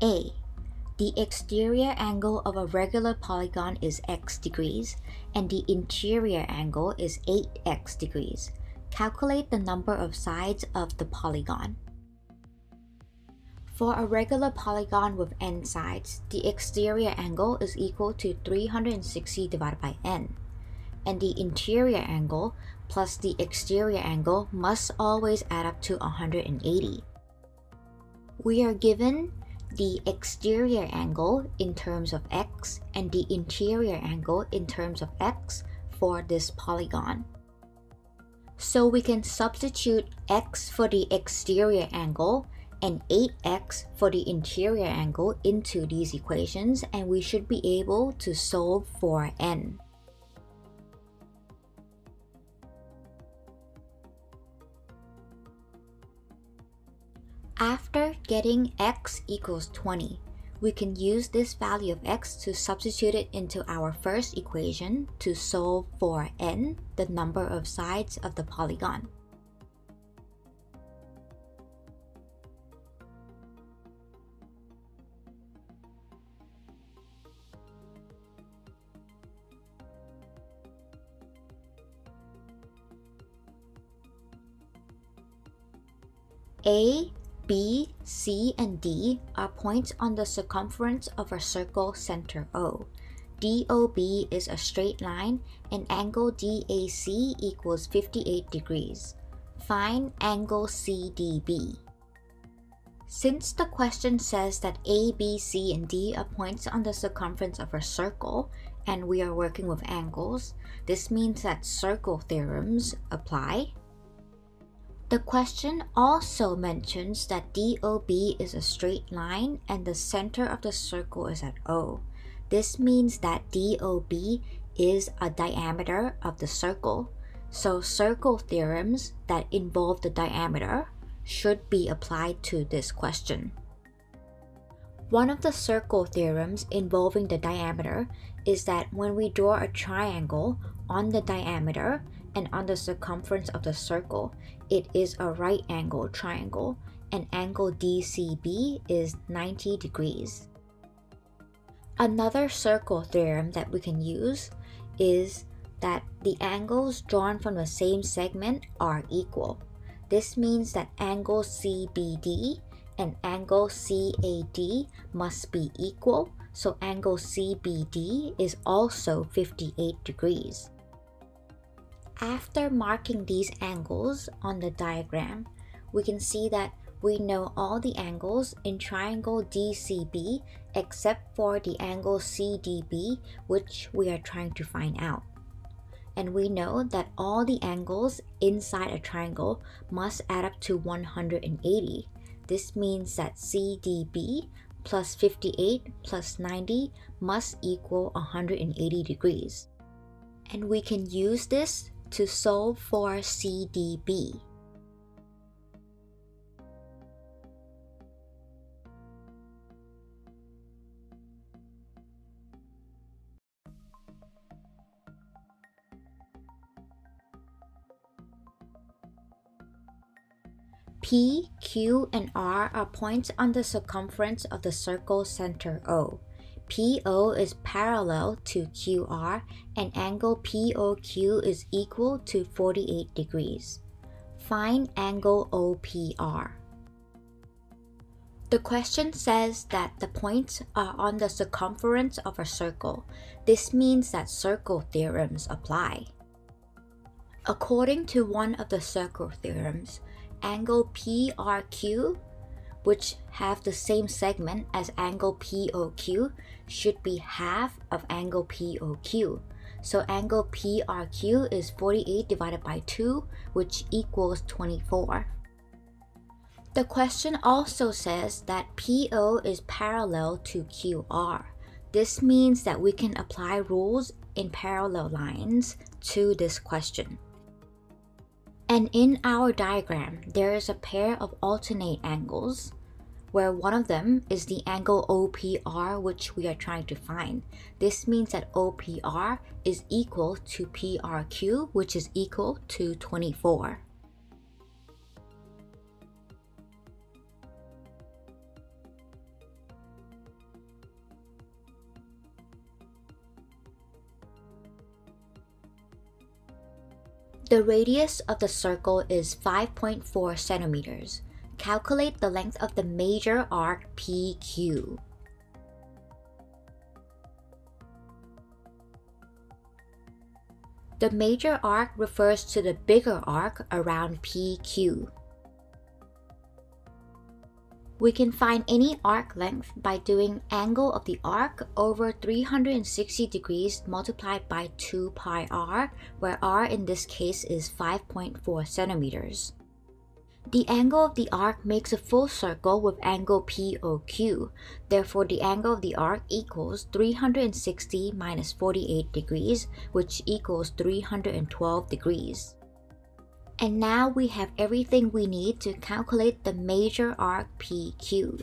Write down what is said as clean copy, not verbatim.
A. The exterior angle of a regular polygon is x degrees, and the interior angle is 8x degrees. Calculate the number of sides of the polygon. For a regular polygon with n sides, the exterior angle is equal to 360 divided by n, and the interior angle plus the exterior angle must always add up to 180. We are given the exterior angle in terms of x and the interior angle in terms of x for this polygon. So we can substitute x for the exterior angle and 8x for the interior angle into these equations, and we should be able to solve for n. After getting x equals 20, we can use this value of x to substitute it into our first equation to solve for n, the number of sides of the polygon. A, B, C, and D are points on the circumference of a circle center O. DOB is a straight line and angle DAC equals 58 degrees. Find angle CDB. Since the question says that A, B, C, and D are points on the circumference of a circle, and we are working with angles, this means that circle theorems apply. The question also mentions that DOB is a straight line and the center of the circle is at O. This means that DOB is a diameter of the circle. So circle theorems that involve the diameter should be applied to this question. One of the circle theorems involving the diameter is that when we draw a triangle on the diameter and on the circumference of the circle, it is a right angle triangle, and angle DCB is 90 degrees. Another circle theorem that we can use is that the angles drawn from the same segment are equal. This means that angle CBD and angle CAD must be equal, so angle CBD is also 58 degrees. After marking these angles on the diagram, we can see that we know all the angles in triangle DCB except for the angle CDB, which we are trying to find out. And we know that all the angles inside a triangle must add up to 180. This means that CDB plus 58 plus 90 must equal 180 degrees. And we can use this to solve for CDB. P, Q, and R are points on the circumference of the circle center O. PO is parallel to QR, and angle POQ is equal to 48 degrees. Find angle OPR. The question says that the points are on the circumference of a circle. This means that circle theorems apply. According to one of the circle theorems, angle PRQ, which have the same segment as angle POQ, should be half of angle POQ. So angle PRQ is 48 divided by 2, which equals 24. The question also says that PO is parallel to QR. This means that we can apply rules in parallel lines to this question. And in our diagram, there is a pair of alternate angles, where one of them is the angle OPR, which we are trying to find. This means that OPR is equal to PRQ, which is equal to 24. The radius of the circle is 5.4 centimeters. Calculate the length of the major arc PQ. The major arc refers to the bigger arc around PQ. We can find any arc length by doing angle of the arc over 360 degrees multiplied by 2 pi r, where r in this case is 5.4 centimeters. The angle of the arc makes a full circle with angle POQ. Therefore, the angle of the arc equals 360 minus 48 degrees, which equals 312 degrees. And now we have everything we need to calculate the major arc PQ.